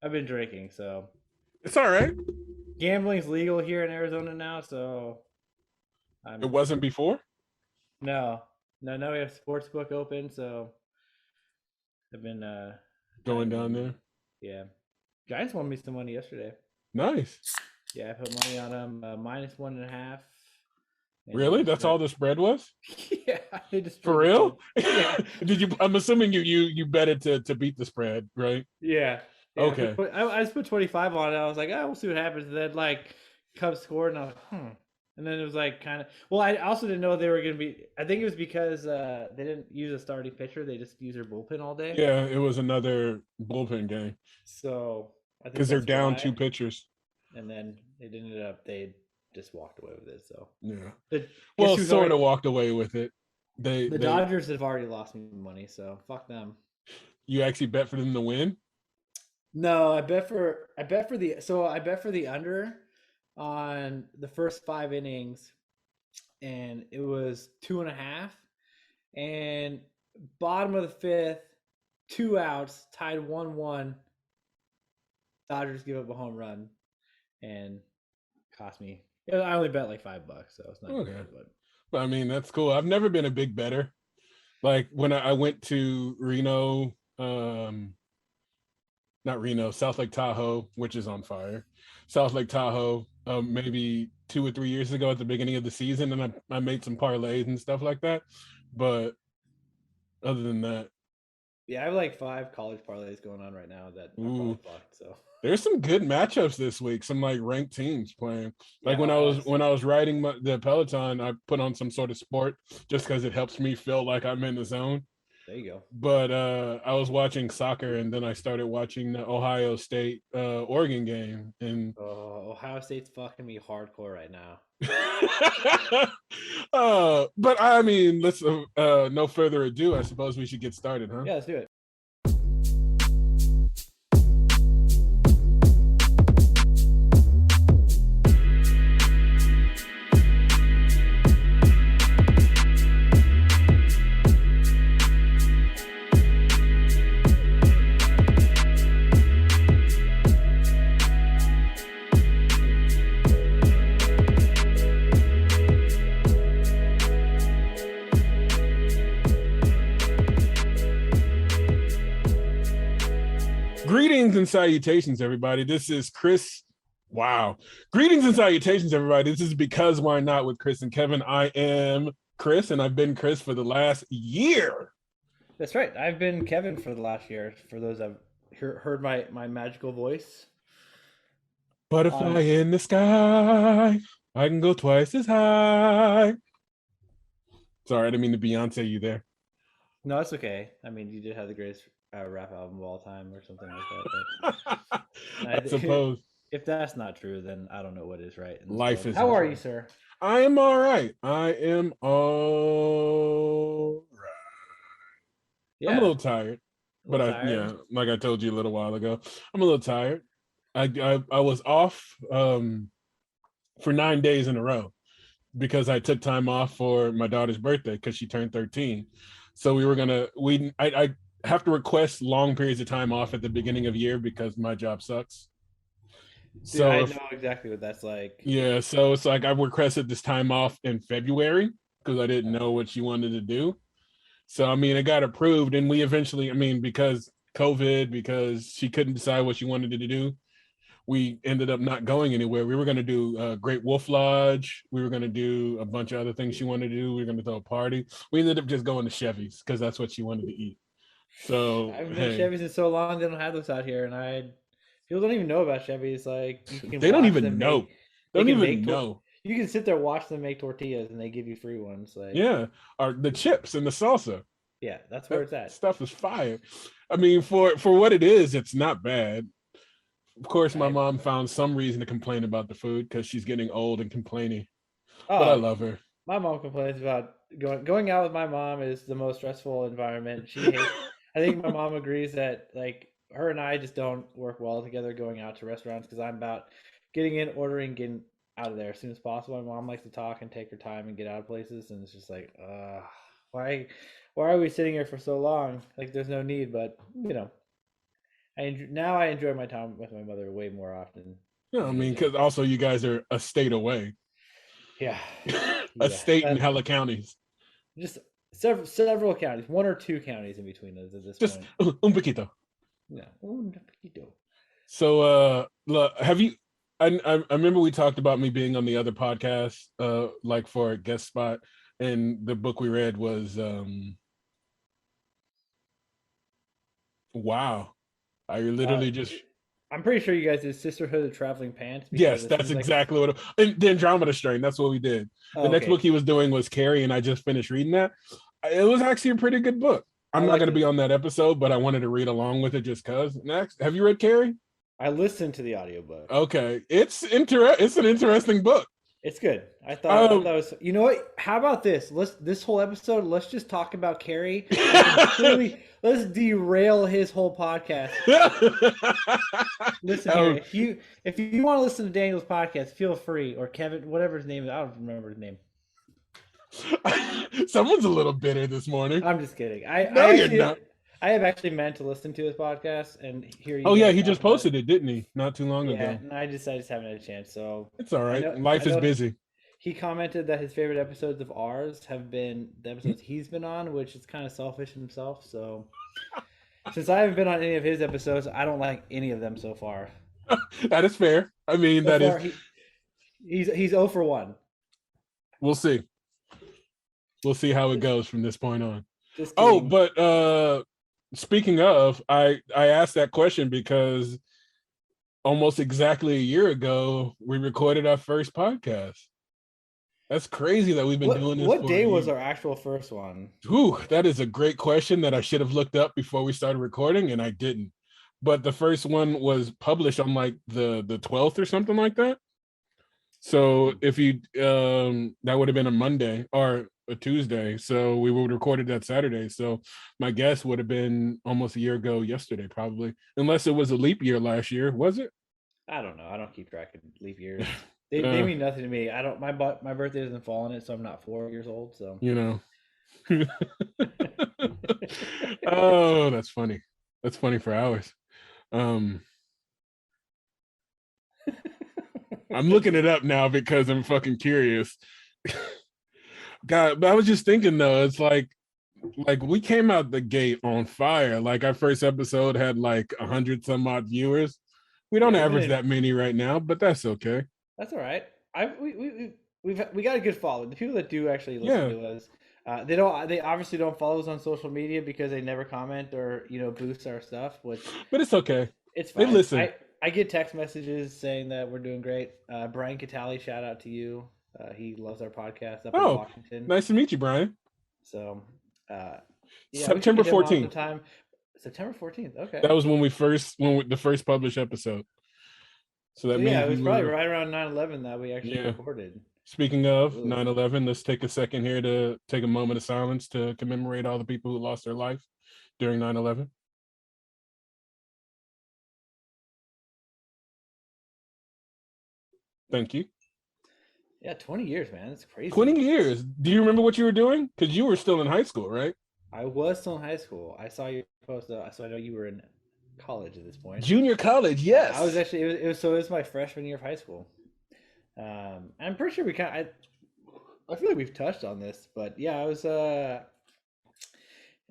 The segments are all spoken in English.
I've been drinking, so It's all right. gambling's legal here in Arizona now. So It I'm wasn't before. no, no. We have sportsbook open, so I've been Going diving down in. there. Yeah, Giants won me some money yesterday. Nice. Yeah, I put money on them minus 1.5, and they Really? That's destroyed. all the spread was? Yeah, they For destroyed the real? Jets. Yeah, Did you? I'm assuming you bet it to beat the spread, right? yeah, yeah. Okay. I just put 25 on it. I was like, oh, we'll see what happens. And then like Cubs scored, and I was like, hmm. And then it was like kind of. Well, I also didn't know they were gonna be. I think it was because they didn't use a starting pitcher. They just used their bullpen all day. Yeah, it was another bullpen game So I think because they're that's down two why. pitchers. And then it ended up they just walked away with it. So Yeah. the guess Well, who's sort already of walked away with it. They the they Dodgers have already lost me money. So fuck them. you actually bet for them to win. No, I bet for the under on the first 5 innings, and it was 2.5. And bottom of the fifth, 2 outs, tied 1-1. Dodgers give up a home run and cost me. I only bet like $5, so it's not too Okay. bad. But But I mean, that's cool. I've never been a big better. Like when I went to Reno, not Reno, South Lake Tahoe, which is on fire. South Lake Tahoe, maybe 2 or 3 years ago at the beginning of the season, and I made some parlays and stuff like that. But other than that, yeah, I have like 5 college parlays going on right now that I'm probably ooh, fucked. So there's some good matchups this week. Some like ranked teams playing. Like yeah, when I was riding the Peloton, I put on some sort of sport just because it helps me feel like I'm in the zone. there you go. But I was watching soccer, and then I started watching the Ohio State Oregon game, and Oh, Ohio State's fucking me hardcore right now. but I mean, let's no further ado. I suppose we should get started, huh? Yeah, let's do it. Greetings and salutations, everybody. This is Chris. Wow. Greetings and salutations, everybody. This is Because Why Not with Chris and Kevin. I am Chris, and I've been Chris for the last year. That's right. I've been Kevin for the last year. For those that have heard my magical voice Butterfly on. in the sky. I can go twice as high. Sorry, I didn't mean to Beyonce you there. No, it's okay. I mean, you did have the greatest rap album of all time, or something like that. I suppose If that's not true, then I don't know what is right in this life world. is. How are you, sir? I am all right. I am all right. I'm a Yeah, little tired, a but little tired. yeah, like I told you a little while ago, I'm a little tired. I was off for 9 days in a row because I took time off for my daughter's birthday because she turned 13. So I have to request long periods of time off at the beginning of year because my job sucks. Dude, So I if know exactly what that's like. Yeah, so it's like I requested this time off in February because I didn't know what she wanted to do. So I mean, it got approved, and we eventually, I mean, because COVID, because she couldn't decide what she wanted to do, we ended up not going anywhere. We were going to do Great Wolf Lodge. We were going to do a bunch of other things she wanted to do. We were going to throw a party. We ended up just going to Chevy's because that's what she wanted to eat. I So haven't been to hey, Chevy's in so long; they don't have those out here, and people don't even know about Chevy's. Like you can they don't watch even them know. make, They they don't can even make know. you can sit there watch them make tortillas, and they give you free ones. Like Yeah, or the chips and the salsa. yeah, that's where That it's at. stuff is fire. I mean, for what it is, it's not bad. Of course, my I mom found some reason to complain about the food because she's getting old and complaining. But I oh, love her. my mom complains about going out with my mom is the most stressful environment. She hates. I think my mom agrees that like her and I just don't work well together going out to restaurants because I'm about getting in, ordering, getting out of there as soon as possible. My mom likes to talk and take her time and get out of places, and it's just like, why, why are we sitting here for so long? Like, there's no need, but Now I enjoy my time with my mother way more often Yeah, I than I mean, did. because also you guys are a state away, Yeah, a yeah. state in That hella counties. just several counties, one or two counties in between us at this Just point. un poquito. Yeah. Un poquito. So, look, have you? I remember we talked about me being on the other podcast, like for a guest spot, and the book we read was, wow. I Uh, literally just I'm pretty sure you guys did Sisterhood of Traveling Pants because yes, as soon that's as exactly what. And the Andromeda Strain. That's what we did. The oh, next book okay, he was doing was Carrie, and I just finished reading that. It was actually a pretty good book. I I'm not liked going to be it. on that episode, but I wanted to read along with it just cause. Next, have you read Carrie? I listened to the audiobook. Okay, It's an interesting book. It's good. I thought Um, it was. You know what? How about this? This whole episode. Let's just talk about Carrie and completely. Let's derail his whole podcast. Listen here. um, If you want to listen to Daniel's podcast, feel free. Or Kevin, whatever his name is. I don't remember his name. someone's a little bitter this morning. I'm just kidding. No, you're not. I have actually meant to listen to his podcast and hear you Oh yeah, guys he talk just about it. posted it, didn't he? Not too long Yeah, ago. and I just haven't had a chance. So It's all right. I Life is know busy. he commented that his favorite episodes of ours have been the episodes he's been on, which is kind of selfish himself. So since I haven't been on any of his episodes, I don't like any of them so far. That is fair. I mean, So that is. far, he's 0 for 1. We'll see. We'll see how it goes from this point on. Just Oh, kidding. but speaking of, I asked that question because almost exactly a year ago we recorded our first podcast. That's crazy that we've been doing this What for a day was year. our actual first one? Whew, that is a great question that I should have looked up before we started recording, and I didn't. But the first one was published on like the 12th or something like that. So if you that would have been a Monday or a Tuesday. So we would have recorded that Saturday. So my guess would have been almost a year ago yesterday, probably. Unless it was a leap year last year. Was it? I don't know. I don't keep track of leap years. They Uh, mean nothing to me. I don't. My birthday doesn't fall on it, so I'm not 4 years old. So. you know. Oh, that's funny. That's funny for hours. Um I'm looking it up now because I'm fucking curious. God, but I was just thinking though, it's like we came out the gate on fire. Like our first episode had like 100 some odd viewers. We don't Yeah, we've been average in. that many right now, but that's okay. That's all right. We got a good following. The people that do actually listen Yeah, to us, they don't. They obviously don't follow us on social media because they never comment or boost our stuff, which but it's okay. it's They fine. listen. I get text messages saying that we're doing great. Brian Catali, shout out to you. He loves our podcast up in Oh, Washington. nice to meet you, Brian. So, uh, yeah, we should September get him on 14th. sometime. September 14th. Okay. That was the first published episode. So So that yeah, means it we was probably were right around 9/11 that we actually yeah. recorded. Speaking of Ugh. 9/11, let's take a second here to take a moment of silence to commemorate all the people who lost their life during 9/11. Thank you. Yeah, 20 years, man. That's 20 crazy. years. Do you remember what you were doing? Because you were still in high school, right? I was still in high school. I saw your post, so I know you were in college at this point. Junior college, I was yes. actually it was my freshman year of high school. I'm pretty sure I feel like we've touched on this, but yeah,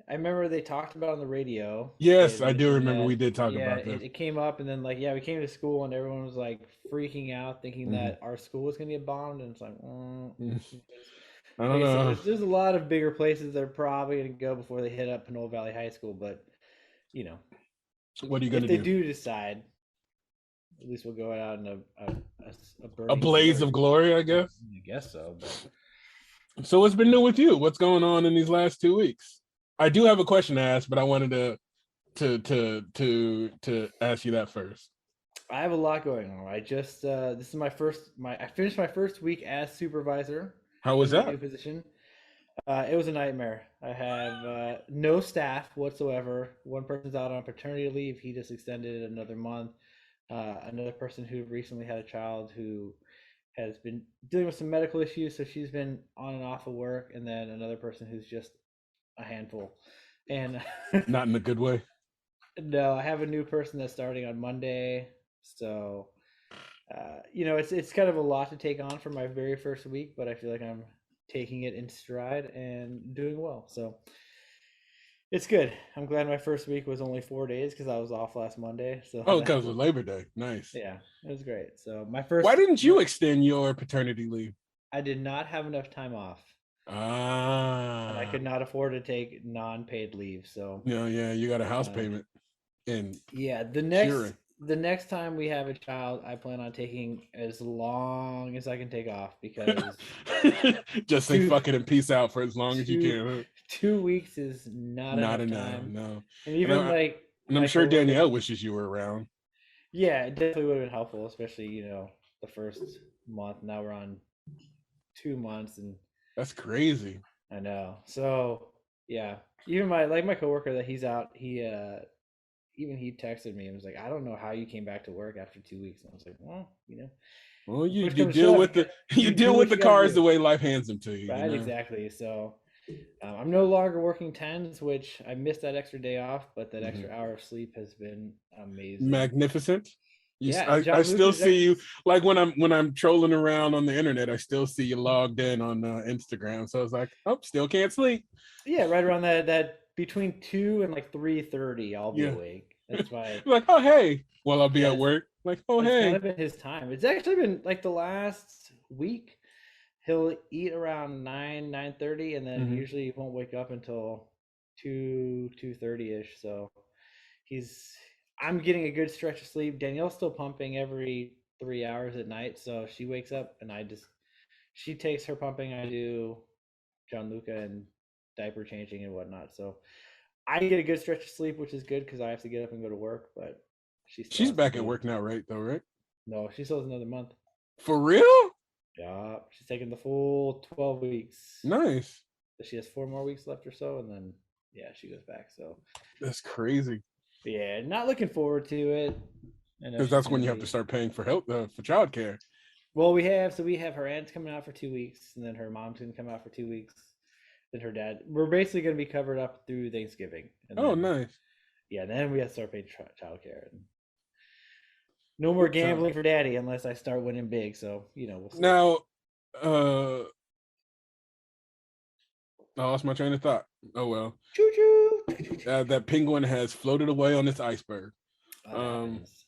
I remember they talked about it on the radio, Yes, I and do and remember we then did talk yeah, about this. it came up, and then like yeah, we came to school, and everyone was like freaking out, thinking Mhm. that our school was gonna get bombed, and it's like, Mhm. I don't like I said, know. there's a lot of bigger places they're probably gonna go before they hit up Pinole Valley High School, but you know, What are you going if to they do? do decide, at least we'll go out in a A burning blaze of glory. glory, I guess. I guess so, but So what's been new with you? What's going on in these last 2 weeks? I do have a question to ask, but I wanted to ask you that first. I have a lot going on. I just this is I finished my first week as supervisor How was in my that? new position. It was a nightmare. I have no staff whatsoever. One person's out on paternity leave. He just extended it another month. Another person who recently had a child who has been dealing with some medical issues, so she's been on and off of work. And then another person who's just a handful. And Not in a good way. No, I have a new person that's starting on Monday, so it's kind of a lot to take on for my very first week, but I feel like I'm taking it in stride and doing well. So it's good. I'm glad my first week was only 4 days because I was off last Monday. So Oh, that because was, of Labor Day. Nice. yeah, it was great. So Why didn't you extend your paternity leave? I did not have enough time off, and I Ah, could not afford to take non-paid leave. So yeah, you got a house uh, payment and yeah, curing. the next time we have a child, I plan on taking as long as I can take off because Just say two fuck it and peace out for as long as you two can. Huh? 2 weeks is not Not enough enough, time. no. And And, even I, like and I'm my sure coworker, Danielle wishes you were around. yeah, it definitely would have been helpful, especially the first month. Now we're on 2 months, and That's crazy. I know. So yeah, even my coworker that he's out, he texted me and was like, I don't know how you came back to work after 2 weeks. And I was like, well, Well, you push you comes to deal shove, with the you you deal do with what the you got to cars do. the way life hands them to you. You Right, know. exactly. So I'm no longer working tens, which I missed that extra day off, but that Mhm. extra hour of sleep has been amazing. Magnificent. Yeah, and I John still Lucas, see you like when I'm trolling around on the internet. I still see you logged in on Instagram. So I was like, oh, still can't sleep. yeah, right around that between 2 and like 3:30, I'll be Yeah, awake. That's why. like oh hey, well I'll be Yeah, at work. Like oh that's kind hey. of been his time. It's actually been like the last week. He'll eat around 9:30, and then Hmm. usually he won't wake up until 2:30 ish. So he's I'm getting a good stretch of sleep. Danielle's still pumping every 3 hours at night, so she wakes up and she takes her pumping. I do John Luca and diaper changing and whatnot. So I get a good stretch of sleep, which is good because I have to get up and go to work, but she still She's has to back at do. work now, right? Though, right? No, she still has another month. For real? Yeah, she's taking the full 12 weeks. Nice. She has 4 more weeks left or so, and then yeah, she goes back. So That's crazy. yeah, not looking forward to it. I know Because she's that's gonna when you have to be. start paying for help for childcare. Well, we have her aunt's coming out for 2 weeks, and then her mom's gonna come out for 2 weeks. Then her dad. We're basically gonna be covered up through Thanksgiving, and Oh, then nice. yeah, then we have to start paying childcare. And no more Good time. gambling for daddy unless I start winning big. So we'll see. Now, uh, I lost my train of thought. Oh well. Choo choo. That penguin has floated away on this iceberg. That Um, happens.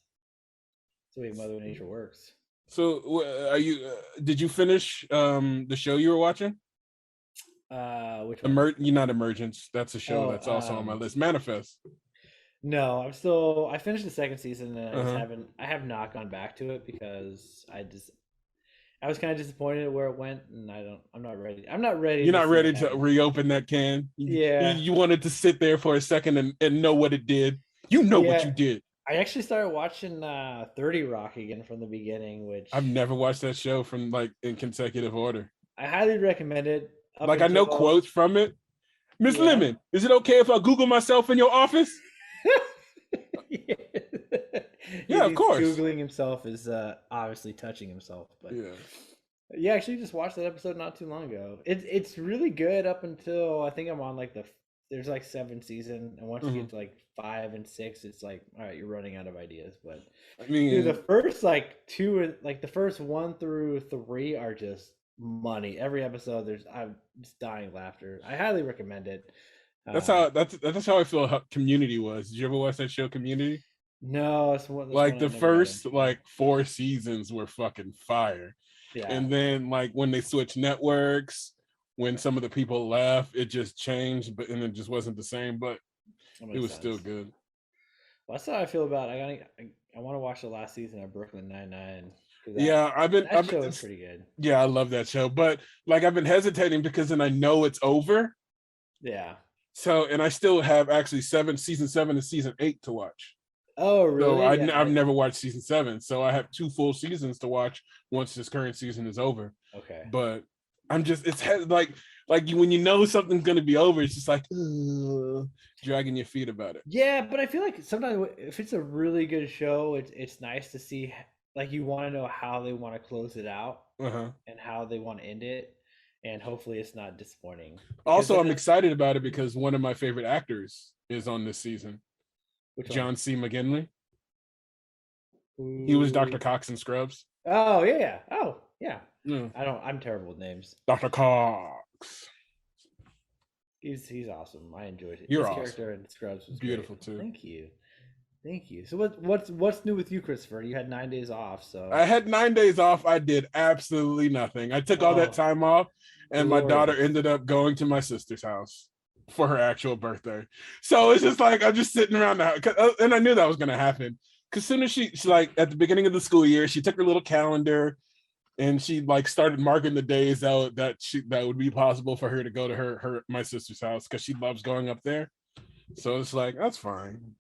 That's the way Mother Nature works. so are you? Did you finish the show you were watching? Which one? You not Emergence. That's a show Oh, that's also on my list. Manifest. no, I'm still. I finished the second season, and I Uh just huh. haven't. I have not gone back to it because I was kind of disappointed at where it went, and I'm not ready. I'm not ready You're to not see ready it to happen. reopen that can. Yeah, You wanted to sit there for a second and know what it did. You know what yeah. you did. I actually started watching 30 Rock again from the beginning, I've which never watched that show from like in consecutive order. I highly recommend it. Up Like I know until quotes from it. Miss yeah, Lemon, is it okay if I Google myself in your office? yeah. Yeah, of He's course. googling himself is obviously touching himself, but Yeah. yeah, actually just watched that episode not too long ago. It's really good up until I think I'm on like there's like 7 season, and once you Mhm. get to like 5 and 6, it's like all right, you're running out of ideas. But I dude, the mean, first like two, like the first 1 through 3 are just money. Every episode, I'm just dying laughter. I highly recommend it. Um, that's how I feel how Community was. Did you ever watch that show Community? no, that's one Like I the never got first into. like 4 seasons were fucking fire. Yeah, And then like when they switched networks, when some of the people left, it just changed, but and it just wasn't the same, but that it makes was still sense. good. Well, that's how I feel about. I want to watch the last season of Brooklyn Nine-Nine because Yeah, that show is pretty good. yeah, I love that show, but like I've been hesitating because then I know it's over. Yeah. So, and I still have actually season 7 and season 8 to watch. Oh, So really? Yeah. I've never watched season 7. So I have 2 full seasons to watch once this current season is over. Okay. But I'm just, like when you know something's going to be over, it's just like, dragging your feet about it. Yeah, but I feel like sometimes if it's a really good show, it's nice to see like you want to know how they want to close it out Uh-huh. and how they want to end it, and hopefully it's not disappointing because Also, then I'm excited about it because one of my favorite actors is on this season. Which one? John C. McGinley. He was Dr. Ooh. Cox in Scrubs. Oh yeah, yeah. Oh yeah. Yeah. I don't. I'm terrible with names. Dr. Cox. He's awesome. I enjoyed it. You're His awesome. character in Scrubs was great. Beautiful too. Thank you. Thank you. So what's new with you, Christopher? You had 9 days off, so I had 9 days off. I did absolutely nothing. I took all that oh, time off, and my daughter glorious. ended up going to my sister's house for her actual birthday. So it's just like I'm just sitting around the house, and I knew that was going to happen. Because soon as she like at the beginning of the school year, she took her little calendar and she like started marking the days out that would be possible for her to go to her my sister's house because she loves going up there. So it's like that's fine.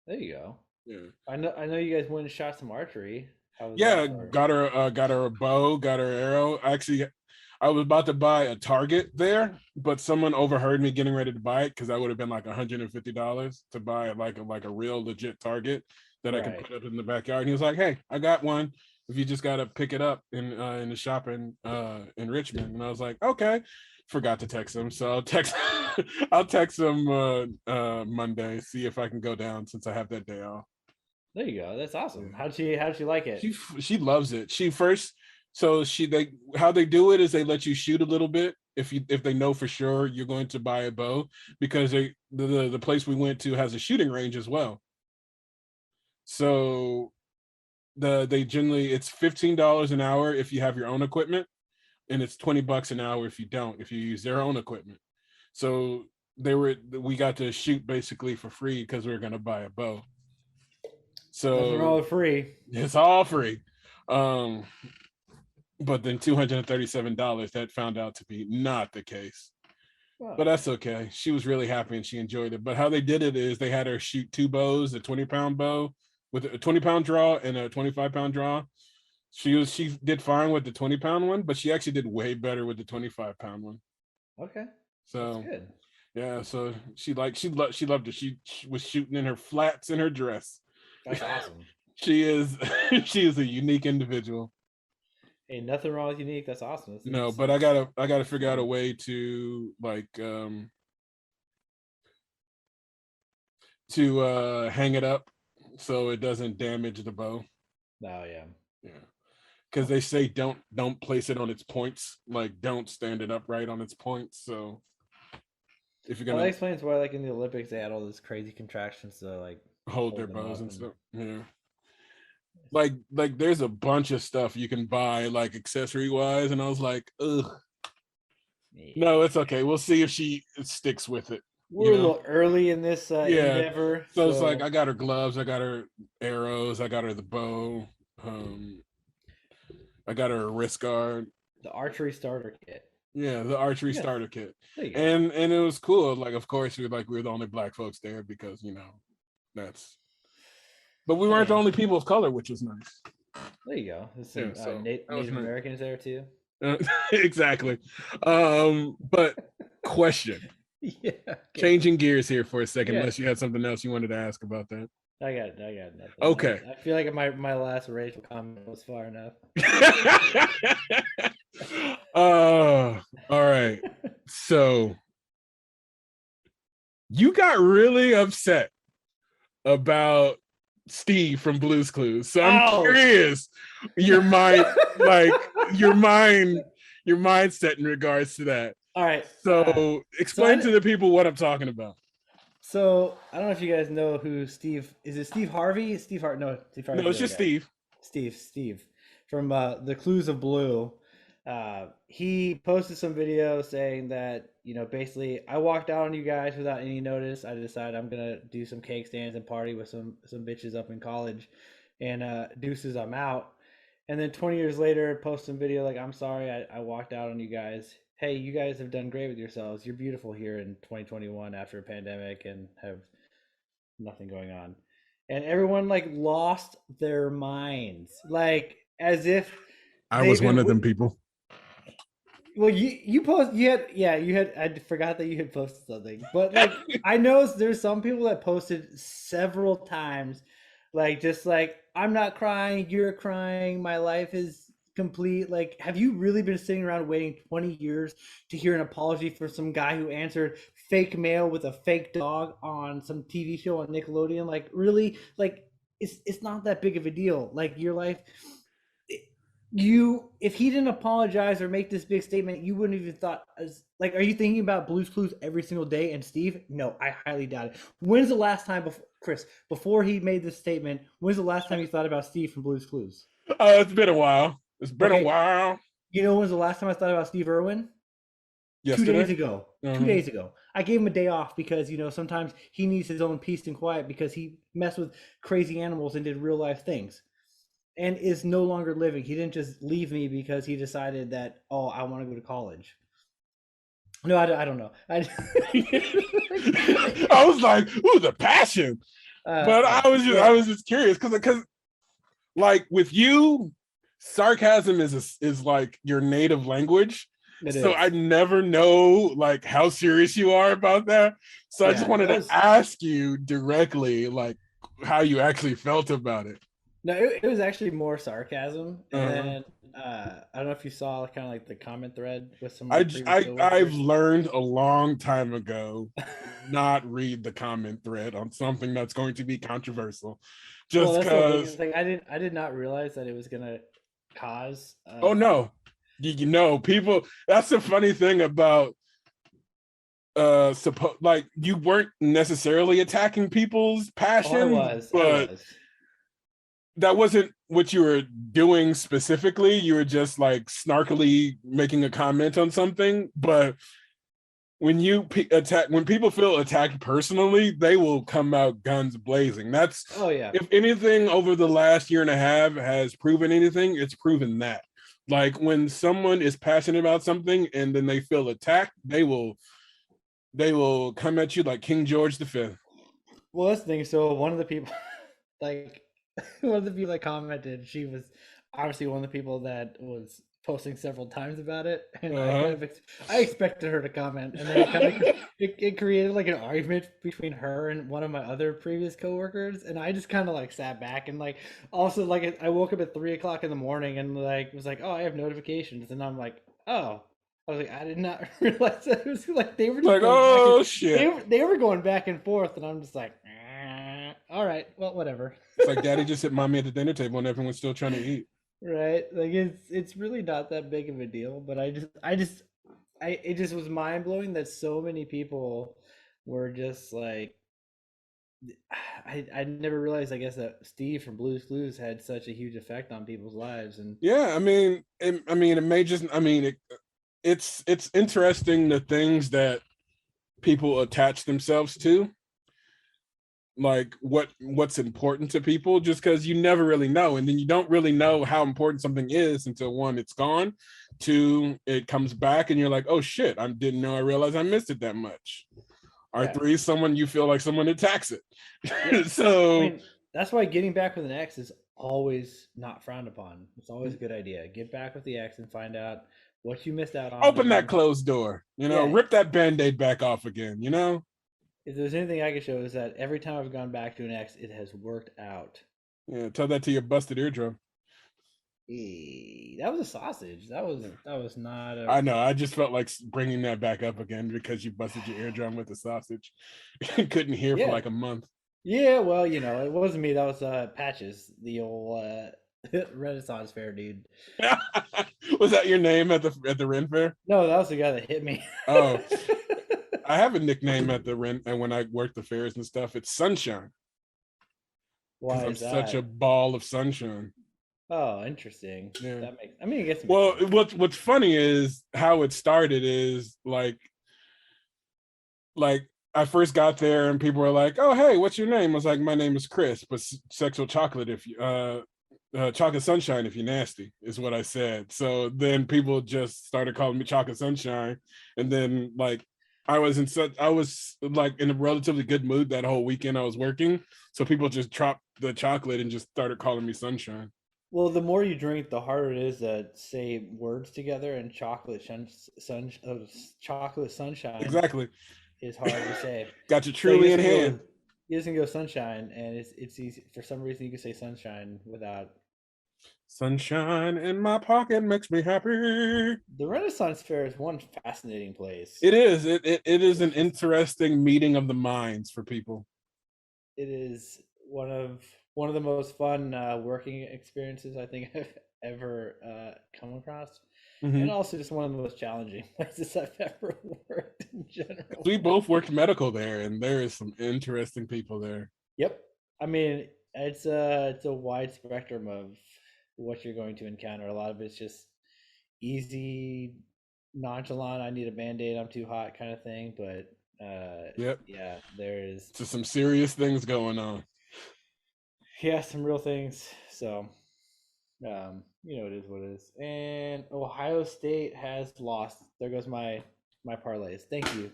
There you go. Yeah. I know you guys went and shot some archery. How was Yeah, that part? got her a bow, got her arrow. Actually, I was about to buy a target there, but someone overheard me getting ready to buy it because that would have been like $150 to buy like a real legit target that I could Right. put up in the backyard. And he was like, "Hey, I got one. If you just gotta pick it up in the shop in Richmond." And I was like, "Okay." Forgot to text him, so I'll text him Monday, see if I can go down since I have that day off. There you go. That's awesome. Yeah. How'd she like it? She loves it. She first so she they how they do it is they let you shoot a little bit if they know for sure you're going to buy a bow because the place we went to has a shooting range as well. So they generally it's $15 an hour if you have your own equipment and it's $20 an hour if you don't if you use their own equipment. So we got to shoot basically for free because we were going to buy a bow. Nothing wrong So with free. it's all free. Um, but then $237 that found out to be not the case. But Oh, that's okay. She was really happy and she enjoyed it. But how they did it is they had her shoot two bows, a 20-pound bow with a 20-pound draw and a 25-pound draw. She did fine with the 20-pound one, but she actually did way better with the 25-pound one. okay. That's So good. yeah, so she loved it. She was shooting in her flats in her dress. That's awesome. She is she is a unique individual. Hey, nothing wrong with unique. That's awesome. No, but I gotta figure out a Fun. way to hang it up so it doesn't damage the bow. Oh yeah. Yeah. Because they say don't place it on its points, like don't stand it upright on its points. So if you're Well, that gonna explains why, like in the Olympics, they had all those crazy contractions to like hold their hold them bows up and and stuff, yeah. Like there's a bunch of stuff you can buy like accessory wise, and I was like, ugh, yeah. no, it's okay. We'll see if she sticks with it, you We're a know. little early in this Yeah. endeavor, So it's like so I got her gloves, I got her arrows, I got her the bow, um, I got her a wrist guard. the archery starter kit. Yeah, the archery Yes. starter kit. There you go. And it was cool. Like of course we were the only black folks there because, that's but we weren't the Hey, only people of color, which was nice. there you go. There's Yeah, some so that was Native nice. Americans there too. Exactly. But question. Yeah. Okay. Changing gears here for a second, Yeah. unless you had something else you wanted to ask about that. I got nothing. Okay. I feel like my last racial comment was far enough. All right. So you got really upset about Steve from Blue's Clues. So I'm Oh. curious your mind, like your mindset in regards to that. All right. So explain to the people what I'm talking about. So I don't know if you guys know who Steve is. It Steve Harvey? Steve Hart? No, Steve Harvey. No, it's just Steve. Steve from the Clues of Blue. He posted some video saying that basically I walked out on you guys without any notice. I decided I'm gonna do some cake stands and party with some bitches up in college, and deuces I'm out. And then 20 years later, post some video like I'm sorry I walked out on you guys. Hey, you guys have done great with yourselves. You're beautiful here in 2021 after a pandemic and have nothing going on. And everyone like lost their minds, like as if I they've was one been of them people. well, you had I forgot that you had posted something, but like I know there's some people that posted several times, like just like I'm not crying, you're crying, my life is complete. Like, have you really been sitting around waiting 20 years to hear an apology from some guy who answered fake mail with a fake dog on some TV show on Nickelodeon. Like, really, like it's not that big of a deal. Like your life, you if he didn't apologize or make this big statement, you wouldn't even thought as like. Are you thinking about Blue's Clues every single day? And Steve, no, I highly doubt it. When's the last time before Chris before he made this statement? When's the last time you thought about Steve from Blue's Clues? It's been a while. It's been a Okay, while. you know when's the last time I thought about Steve Irwin? 2 days Yesterday. ago. Two Uh-huh. days ago. I gave him a day off because sometimes he needs his own peace and quiet because he messed with crazy animals and did real life things and is no longer living. He didn't just leave me because he decided that, oh, I want to go to college. No, I don't know. I was like, ooh, the passion. But Oh, I yeah, was just curious because like with you, sarcasm is like your native language. it So I is. never know like how serious you are about that. So I just Yeah, wanted that to was ask you directly like how you actually felt about it. no, it was actually more sarcasm. And Uh-huh. then I don't know if you saw kind of like the comment thread with some of my I, previous I've coworkers. learned a long time ago not read the comment thread on something that's going to be controversial, Well, just that's the thing. because. It's like I did not realize that it was gonna cause. Oh no, you know people. That's the funny thing about like you weren't necessarily attacking people's Oh, I passion, was, I but was. that wasn't what you were doing specifically. You were just like snarkily making a comment on something, but when attack when people feel attacked personally, they will come out guns blazing. That's, Oh yeah, if anything over the last year and a half has proven anything, it's proven that. Like when someone is passionate about something and then they feel attacked, they will come at you like King George V. well, that's the thing. So one of the people, like, one of the people that commented, she was obviously one of the people that was posting several times about it, and Uh-huh. I expected her to comment, and then it kind of it created like an argument between her and one of my other previous coworkers, and I just kind of like sat back and like also like I woke up at 3 o'clock in the morning and like was like, oh, I have notifications, and I'm like, oh. I was like, I did not realize that it was like they were just Like, going back and oh shit. they were going back and forth, and I'm just like, all right, well, whatever. It's like daddy just hit mommy at the dinner table and everyone's still trying to eat. Right? Like it's really not that big of a deal, but I it just was mind blowing that so many people were just like I never realized I guess that Steve from Blue's Clues had such a huge effect on people's lives and Yeah, it may just, it's interesting the things that people attach themselves to, like what's important to people, just because you never really know, and then you don't really know how important something is until one, it's gone, two, it comes back and you're like, oh shit, I didn't know, I realized I missed it that much, or yeah. three, someone, you feel like someone attacks Yeah. it. I So mean, that's why getting back with an ex is always not frowned upon. It's always a good idea. Get back with the ex and find out what you missed out on open that and closed door, yeah, rip that band-aid back off again. if there's anything I can show is that every time I've gone back to an ex, it has worked out. Yeah, tell that to your busted eardrum. That was a sausage. That was not a. I know. I just felt like bringing that back up again because you busted your eardrum with the sausage. Couldn't hear for Yeah, like a month. yeah. Well, it wasn't me. That was Patches, the old Renaissance fair dude. Was that your name at the Ren Fair? No, that was the guy that hit me. Oh, I have a nickname at the Ren, and when I work the fairs and stuff, it's Sunshine because Why I'm is such a that? ball of sunshine. Oh, interesting. Yeah. That makes. I mean, I guess it makes Well, sense. what's funny is how it started is like I first got there and people were like, "Oh, hey, what's your name?" I was like, "My name is Chris, but sexual chocolate if you chocolate sunshine if you're nasty," is what I said. So then people just started calling me chocolate sunshine, and then like I was like in a relatively good mood that whole weekend I was working, so people just dropped the chocolate and just started calling me sunshine. Well, the more you drink, the harder it is to say words together, and chocolate sunshine Exactly. is hard to say. Got you So you truly just in can go, hand. you just can go sunshine, and it's easy. For some reason, you can say sunshine without. Sunshine in my pocket makes me happy. The Renaissance Fair is one fascinating place. It is. It is It's an just interesting meeting of the minds for people. it is one of the most fun working experiences I think I've ever come across, and Hmm. also just one of the most challenging places I've ever worked in We general. both worked medical there, and there is some interesting people there. Yep, I mean it's a wide spectrum of what you're going to encounter. A lot of it's just easy, nonchalant. I need a band-aid. I'm too hot, kind of thing. But Yep. yeah, there's So some serious things going on. yeah some real things. So it is what it is. And Ohio State has lost. There goes my parlays. Thank you.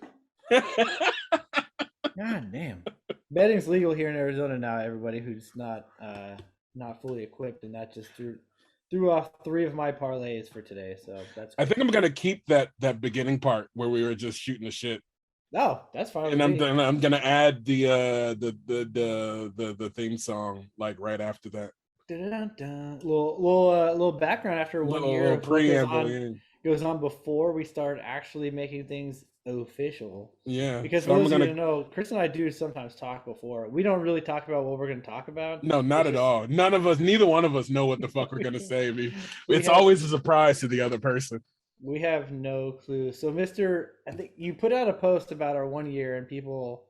God damn. Betting's legal here in Arizona now. Everybody who's not fully equipped, and that just threw off three of my parlays for today. So that's I think great. I'm gonna keep that beginning part where we were just shooting the shit, Oh, that's fine and with me. I'm gonna add the theme song like right after that. Dun-dun-dun. Little background after one year Little of what preamble, yeah. goes on before we start actually making things official. Yeah. Because So for I'm those of you gonna who know, Chris and I do sometimes talk before. We don't really talk about what we're going to talk about. no, not It's at just all. None of us, neither one of us know what the fuck we're gonna say. we It's have always a surprise to the other person. we have no clue. So, Mister, I think you put out a post about our one year, and people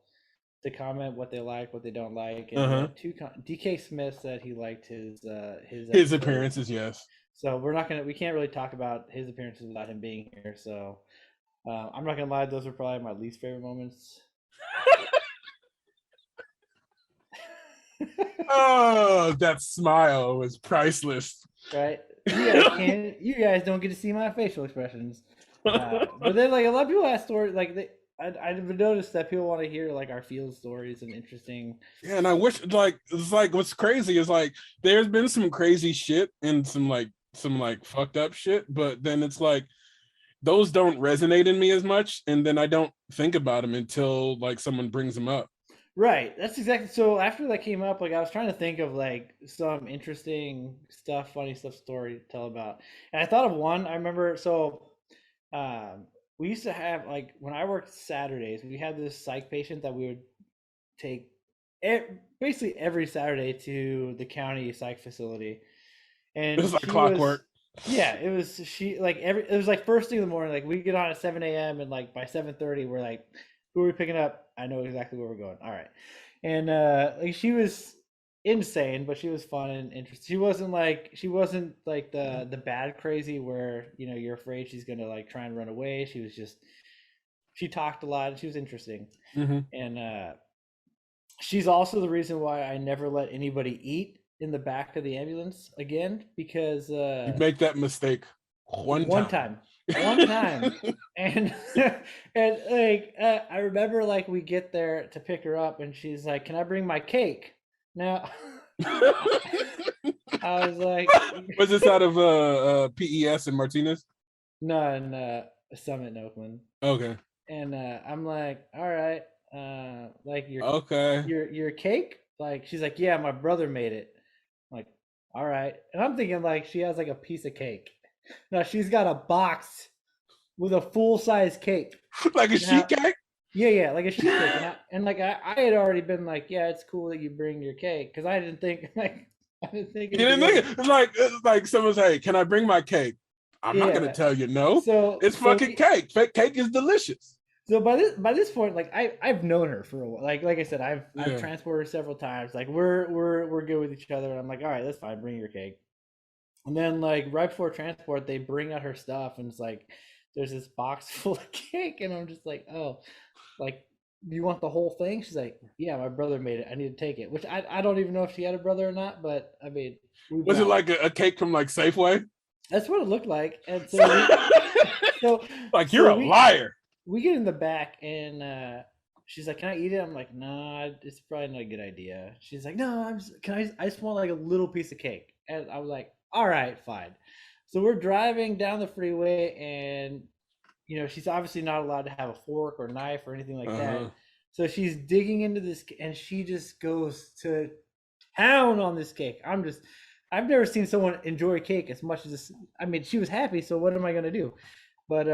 to comment what they like, what they don't like, and we Uh-huh. had DK Smith said he liked his His episode. appearances, yes. So we can't really talk about his appearances without him being here. So I'm not gonna lie, those are probably my least favorite moments. Oh, that smile was priceless. Right? You guys don't get to see my facial expressions. But then like a lot of people ask stories like I've noticed that people want to hear like our field stories and interesting. Yeah, and I wish like it's like what's crazy is like there's been some crazy shit and some fucked up shit, but then it's like those don't resonate in me as much, and then I don't think about them until like someone brings them up. Right. That's exactly. So after that came up, like I was trying to think of like some interesting stuff, funny stuff, story to tell about, and I thought of one. I remember. So we used to have like when I worked Saturdays, we had this psych patient that we would take basically every Saturday to the county psych facility, It and was like she was clockwork. yeah, it was she like it was like first thing in the morning. Like we get on at 7 a.m. and like by 7:30 we're like, who are we picking up? I know exactly where we're going. All right, and like she was insane, but she was fun and interesting. She wasn't like the bad crazy where you're afraid she's gonna like try and run away. She was just she talked a lot and she was interesting, Mm-hmm. and she's also the reason why I never let anybody eat in the back of the ambulance again because You make that mistake one one time. time, one time, and and like I remember like we get there to pick her up and she's like, "Can I bring my cake?" Now I was like, Was this out of PES and Martinez? "No," in Summit in Oakland, Okay. and I'm like, "All right, like Okay. your cake?" Like she's like, "Yeah, my brother made it." I'm like, all right, and I'm thinking like she has like a piece of cake. No, she's got a box with a full size cake. Like a sheet Now, cake? yeah, like a sheet cake, and like I had already been like, yeah, it's cool that you bring your cake because I didn't think like I didn't think You anything didn't of think it. it. It's like someone's, hey, can I bring my cake? I'm not gonna Yeah. tell you no. So It's so fucking cake. Fake cake is delicious. so by this point, like I've known her for a while. Like I said, I've Yeah. transported her several times. Like we're good with each other. And I'm like, all right, that's fine. Bring your cake. And then like right before transport, they bring out her stuff, and it's like there's this box full of cake, and I'm just like, oh, like you want the whole thing? She's like, yeah, my brother made it. I need to take it. Which I don't even know if she had a brother or not, but I mean, we Was it brought it. like a cake from like Safeway? That's what it looked like. And so so Like you're so a liar. we get in the back, and she's like, "Can I eat it?" I'm like, "Nah, it's probably not a good idea." She's like, "No, can I just want like a little piece of cake." And I was like, "All right, fine." So we're driving down the freeway, and she's obviously not allowed to have a fork or knife or anything like Uh-huh. that. So she's digging into this, and she just goes to town on this cake. I've never seen someone enjoy cake as much as this. I mean, she was happy, so what am I gonna do? But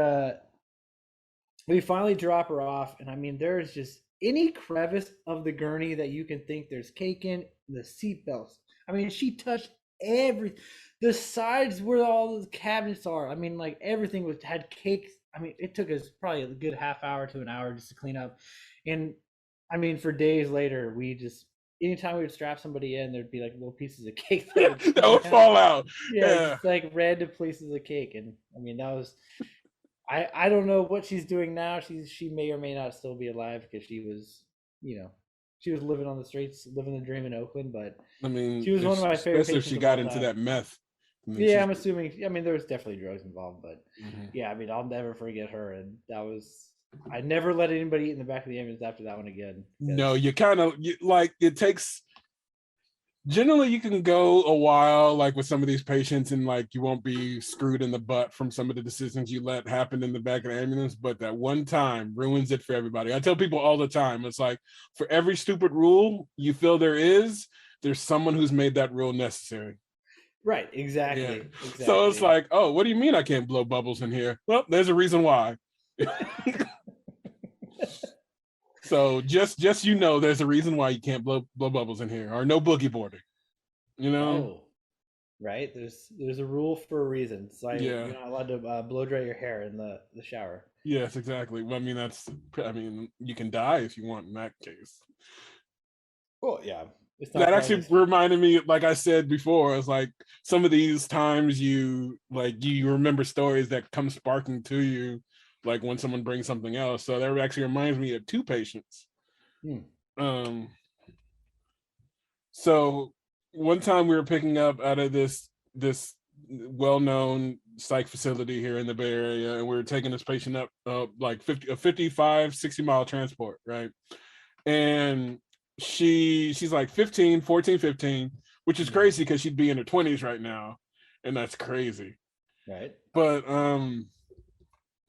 we finally drop her off, and I mean, there's just any crevice of the gurney that you can think there's cake in the seat belts. I mean, she touched every the sides where all the cabinets are. I mean, like everything was had cake. I mean, it took us probably a good half hour to an hour just to clean up, and I mean, for days later, we just anytime we would strap somebody in, there'd be like little pieces of cake that would That come would down. fall out. Yeah, Yeah. just like random pieces of cake, and I mean that was I don't know what she's doing now. She may or may not still be alive because she was, you know, she was living on the streets, living the dream in Oakland. But I mean, she was one of my favorite especially if patients she of all got into time. that meth. I mean, Yeah, she's I'm assuming. I mean, there was definitely drugs involved, but mhm. yeah, I mean, I'll never forget her. And that was I never let anybody eat in the back of the ambulance after that one again No, because you kind of like it takes. Generally, you can go a while, like with some of these patients, and like you won't be screwed in the butt from some of the decisions you let happen in the back of the ambulance. But that one time ruins it for everybody. I tell people all the time, it's like for every stupid rule you feel there's someone who's made that rule necessary. right, Yeah. exactly, So it's exactly. like, oh, what do you mean I can't blow bubbles in here? Well, there's a reason why. So just there's a reason why you can't blow bubbles in here, or no boogie boarding. You know? Oh, right. There's a rule for a reason. It's like Yeah. you're not allowed to blow dry your hair in the shower. Yes, exactly. Well, I mean, I mean, you can die if you want in that case. Well, yeah, it's not That part of actually this. reminded me, like I said before, it's like some of these times you remember stories that come sparking to you, like when someone brings something else. So that actually reminds me of two patients. Hmm. Um, so one time we were picking up out of this well-known psych facility here in the Bay Area, and we were taking this patient up like 55 60 mile transport, right? And she's like 15 14 15, which is Hmm. crazy because she'd be in her 20s right now, and that's crazy. Right. But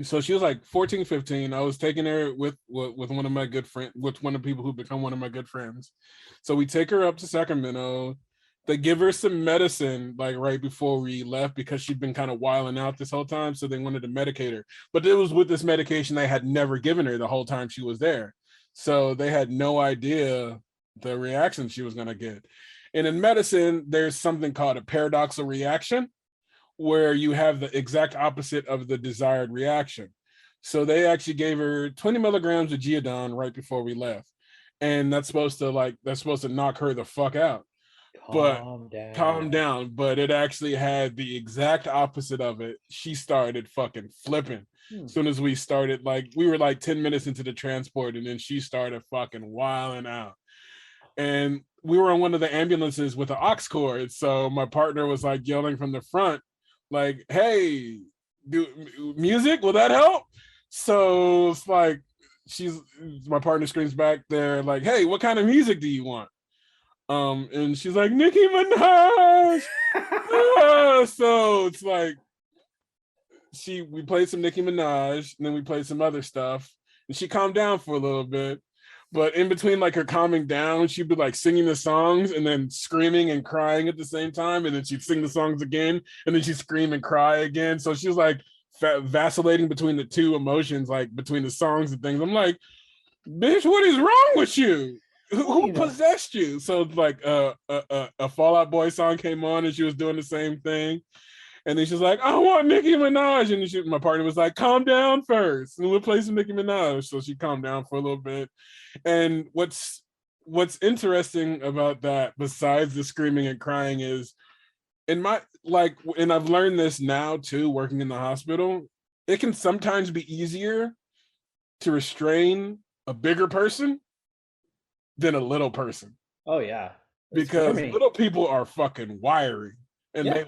so she was like 14 15. I was taking her with one of my good friends, with one of the people who become one of my good friends. So we take her up to Sacramento. They give her some medicine like right before we left because she'd been kind of wilding out this whole time, so they wanted to medicate her. But it was with this medication they had never given her the whole time she was there, so they had no idea the reaction she was going to get. And in medicine there's something called a paradoxical reaction, where you have the exact opposite of the desired reaction. So they actually gave her 20 milligrams of Geodon right before we left. And that's supposed to knock her the fuck out. But Calm calm down. down. But it actually had the exact opposite of it. She started fucking flipping. Hmm. As soon as we started, like we were like 10 minutes into the transport, and then she started fucking wilding out. And we were on one of the ambulances with the aux cord. So my partner was like yelling from the front, like, hey, do music, will that help? So it's like she's my partner screams back there, like, hey, what kind of music do you want? And she's like, Nicki Minaj. So it's like we played some Nicki Minaj, and then we played some other stuff, and she calmed down for a little bit. But in between, like her calming down, she'd be like singing the songs and then screaming and crying at the same time, and then she'd sing the songs again, and then she'd scream and cry again. So she was like vacillating between the two emotions, like between the songs and things. I'm like, bitch, what is wrong with you? Well, Who possessed you? So like a Fall Out Boy song came on, and she was doing the same thing. And then she's like, I want Nicki Minaj. And my partner was like, calm down first. And we'll play some Nicki Minaj. So she calmed down for a little bit. And what's interesting about that, besides the screaming and crying, is in my like, and I've learned this now too, working in the hospital, it can sometimes be easier to restrain a bigger person than a little person, oh yeah, it's for because me. little people are fucking wiry, and Yeah.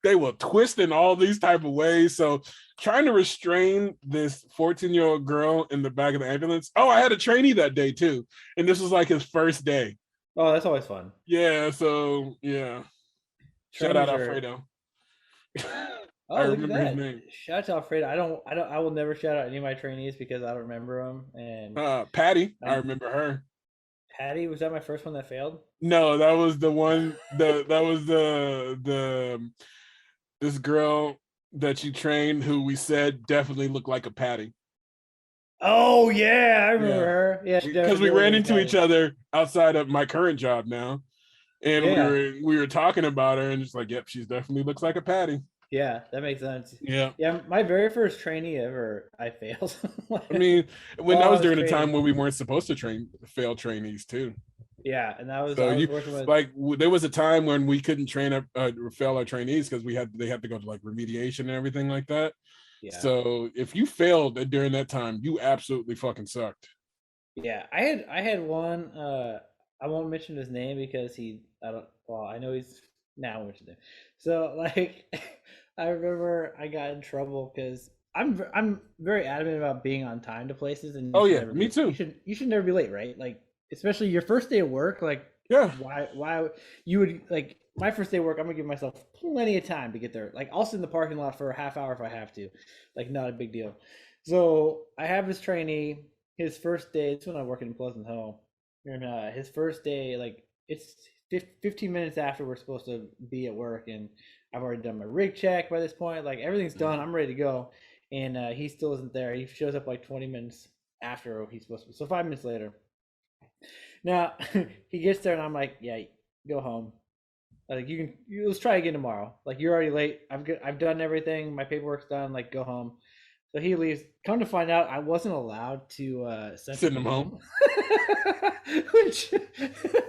they will twist in all these type of ways. So trying to restrain this 14-year-old girl in the back of the ambulance. Oh, I had a trainee that day too, and this was like his first day. Oh, that's always fun. Yeah, so yeah. Shout out Trainees are. Alfredo. I Oh, look at remember his that! name. Shout out to Alfredo. I will never shout out any of my trainees because I don't remember them. And Patty, I I remember her. Patty, was that my first one that failed? No, that was the one. That was the this girl that you trained who we said definitely looked like a Patty. Oh yeah, I remember Yeah, her. Yeah, she because definitely we did look ran like a into each Patty. other outside of my current job now, and we Yeah, were we were talking about her, and it's like, yep, she's definitely looks like a Patty. yeah, that makes sense. Yeah, Yeah, my very first trainee ever, I failed. I mean, when that While I was was during a training. time when we weren't supposed to train fail trainees too. Yeah, and that was So I was you working with. like there was a time when we couldn't train up fail our trainees because they had to go to like remediation and everything like that. Yeah, So if you failed during that time, you absolutely fucking sucked. yeah. I had one. I won't mention his name because he. I don't. Well, I know he's now mentioned it. So like, I remember I got in trouble because I'm very adamant about being on time to places, and you Oh should yeah, never me be. too. You should never be late, right? Like, especially your first day of work. Like, Yeah, why you would like my first day of work? I'm gonna give myself plenty of time to get there. Like, I'll sit in the parking lot for a half hour if I have to. Like, not a big deal. So I have this trainee. His first day. It's when I'm working in Pleasant Hill, and his first day, like it's 15 minutes after we're supposed to be at work, and I've already done my rig check by this point. Like everything's done. I'm ready to go, and he still isn't there. He shows up like 20 minutes after he's supposed to. So 5 minutes later. Now he gets there, and I'm like, "Yeah, go home. Like let's try again tomorrow. Like you're already late. I've done everything. My paperwork's done. Like go home." So he leaves. Come to find out, I wasn't allowed to send him sitting them home. home. Which,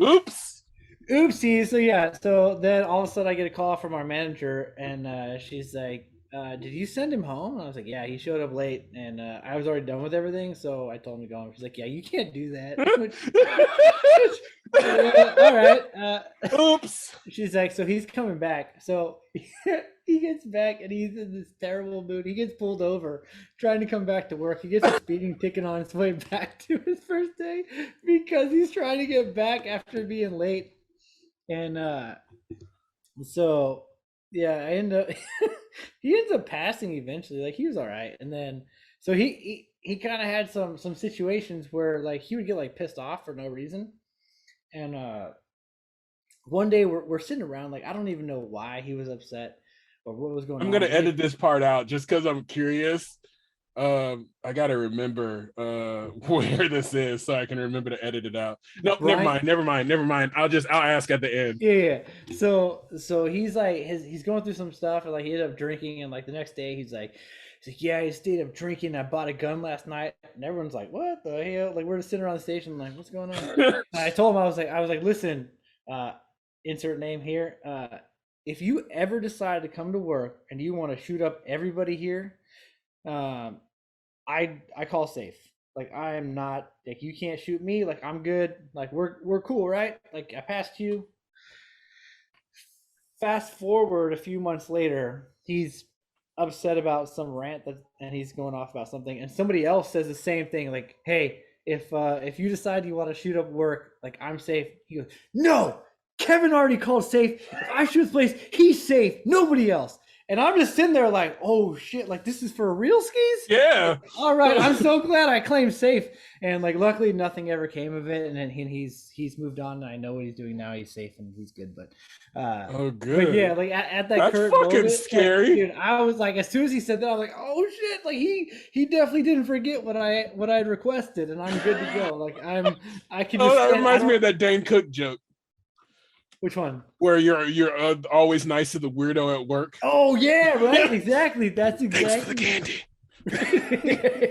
Oops. oopsie. So yeah. So then all of a sudden, I get a call from our manager, and she's like, "Did you send him home?" And I was like, "Yeah, he showed up late, and I was already done with everything." So I told him to go home. She's like, "Yeah, you can't do that." All right. Oops. She's like, so he's coming back. So he gets back and he's in this terrible mood. He gets pulled over trying to come back to work. He gets a speeding ticket on his way back to his first day because he's trying to get back after being late. And so yeah, I end up he ends up passing eventually. Like he was all right. And then so he kind of had some situations where like he would get like pissed off for no reason. And one day we're sitting around like I don't even know why he was upset or what was going I'm on. gonna But he edit had, this part out just because I'm curious. I gotta remember where this is so I can remember to edit it out. No, never Brian. mind, never mind, never mind. I'll ask at the end. Yeah. So he's like he's going through some stuff and like he ended up drinking and like the next day he's like yeah, he stayed up drinking. I bought a gun last night and everyone's like what the hell? Like we're just sitting around the station like what's going on? And I told him I was like listen, uh, insert name here. If you ever decide to come to work and you want to shoot up everybody here, um, I call safe. Like I am not like you can't shoot me. Like I'm good. Like we're cool, right? Like I passed you. Fast forward a few months later, he's upset about some rant that and he's going off about something, and somebody else says the same thing. Like, hey, if you decide you want to shoot up work, like I'm safe. He goes, no, Kevin already called safe. If I shoot the place, he's safe. Nobody else. And I'm just sitting there like, oh shit, like this is for real skis? Yeah. Like, all right, I'm so glad I claimed safe. And like luckily nothing ever came of it. And then he's moved on and I know what he's doing now. He's safe and he's good. Oh, But yeah, good. like at that That's current fucking moment, like scary. dude, I was like, as soon as he said that, I was like, oh shit, like he definitely didn't forget what I had requested, and I'm good to go. Like I can Oh, just that stand. I reminds me don't. of that Dane Cook joke Which one? where you're always nice to the weirdo at work. Oh yeah, right. Exactly. That's Thanks for the exactly. candy.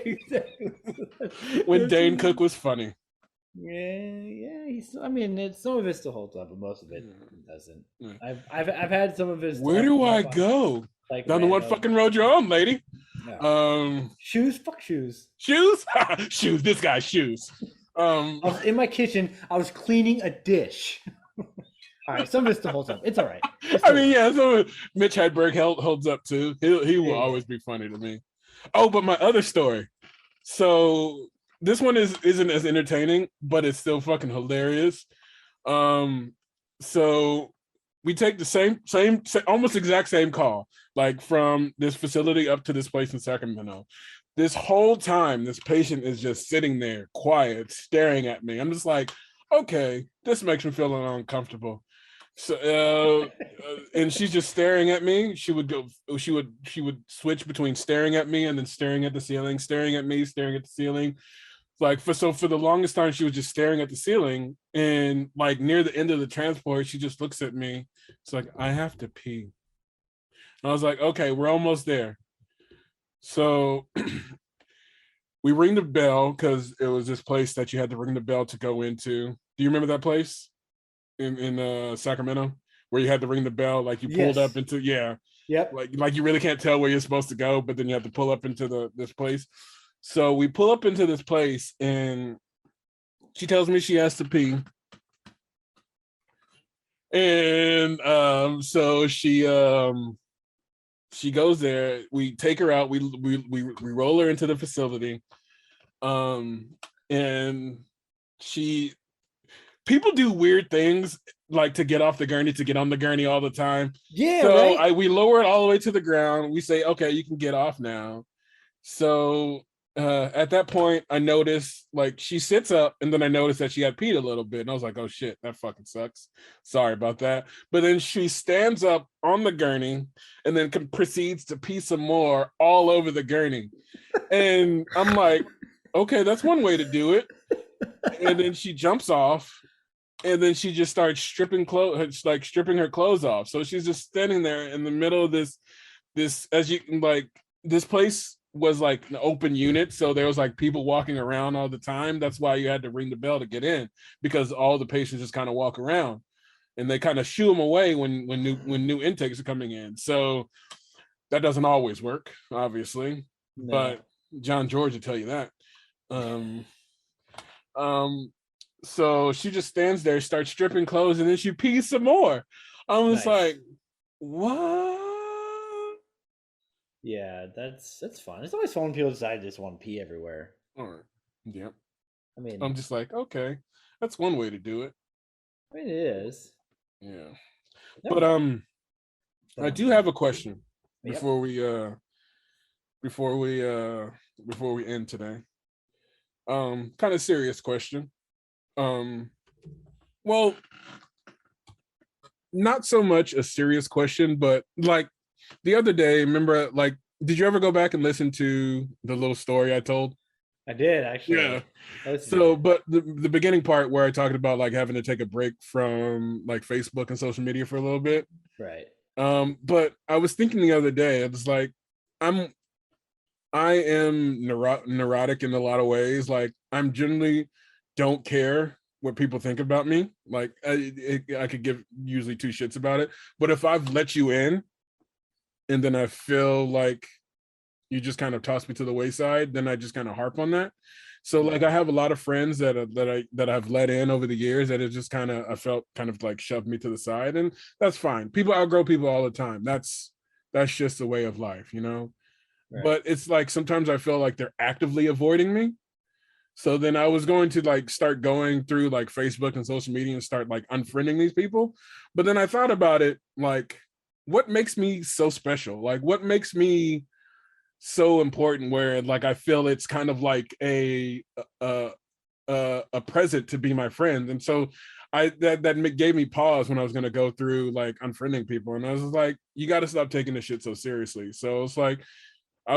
Exactly. When Dane Cook was funny. Yeah. I mean, some of it still holds up, but most of it doesn't. Yeah. I've had some of his Where stuff do come I up on go? like Down the one random. fucking road you're on, lady. Yeah. Um, Shoes. Fuck shoes. shoes, shoes. This guy's shoes. I was in my kitchen. I was cleaning a dish. All right, some of it still holds up. It's all right. I mean, yeah. So Mitch Hedberg holds up too. He will Yeah. always be funny to me. Oh, but my other story. So this one isn't as entertaining, but it's still fucking hilarious. So we take the same almost exact same call, like from this facility up to this place in Sacramento. This whole time, this patient is just sitting there, quiet, staring at me. I'm just like, okay, this makes me feel uncomfortable. So, and she's just staring at me. She would switch between staring at me and then staring at the ceiling, staring at me, staring at the ceiling. Like for the longest time, she was just staring at the ceiling, and like near the end of the transport, she just looks at me. It's like, I have to pee. I was like, okay, we're almost there. So we ring the bell because it was this place that you had to ring the bell to go into. Do you remember that place in Sacramento where you had to ring the bell? Like you pulled up Yes. into, yeah, Yep. like you really can't tell where you're supposed to go, but then you have to pull up into this place. So we pull up into this place, and she tells me she has to pee, and so she goes there. We take her out. We roll her into the facility. Um, and she people do weird things like to get off the gurney, to get on the gurney all the time. Yeah. So Right. I we lower it all the way to the ground. We say, okay, you can get off now. So at that point, I noticed like she sits up, and then I noticed that she had peed a little bit, and I was like, "Oh shit, that fucking sucks." Sorry about that. But then she stands up on the gurney, and then proceeds to pee some more all over the gurney, and I'm like, "Okay, that's one way to do it." And then she jumps off, and then she just starts stripping her clothes off. So she's just standing there in the middle of this as you like this place was like an open unit, so there was like people walking around all the time. That's why you had to ring the bell to get in, because all the patients just kind of walk around, and they kind of shoo them away when new intakes are coming in. So that doesn't always work, obviously, No. but John George will tell you that. um um so she just stands there, starts stripping clothes, and then she pees some more. I was Nice. like, what? Yeah, that's fun. It's always fun when people decide to just want to pee everywhere. All right. Yeah. I mean, I'm just like, okay, that's one way to do it. it is. Yeah. Never But mind. I But do have a question yep. before we before we uh before we end today. Kind of serious question. Um well, not so much a serious question, but like the other day, remember like did you ever go back and listen to the little story I told? I did Yeah. actually. I listened to So, it. but the beginning part where I talked about like having to take a break from like Facebook and social media for a little bit. Right. But I was thinking the other day, it was like I'm I am neurotic in a lot of ways. Like I'm generally don't care what people think about me. Like I could give usually two shits about it. But if I've let you in, and then I feel like you just kind of toss me to the wayside, then I just kind of harp on that. So like Yeah. I have a lot of friends that I've let in over the years that it just kind of I felt kind of like shoved me to the side, and that's fine. People outgrow people all the time. That's just the way of life, you know. Right. But it's like sometimes I feel like they're actively avoiding me. So then I was going to like start going through like Facebook and social media and start like unfriending these people. But then I thought about it, like, what makes me so special? Like, what makes me so important where like I feel it's kind of like a a present to be my friend. And so I that gave me pause when I was going to go through like unfriending people, and I was like, you got to stop taking this shit so seriously. So it's like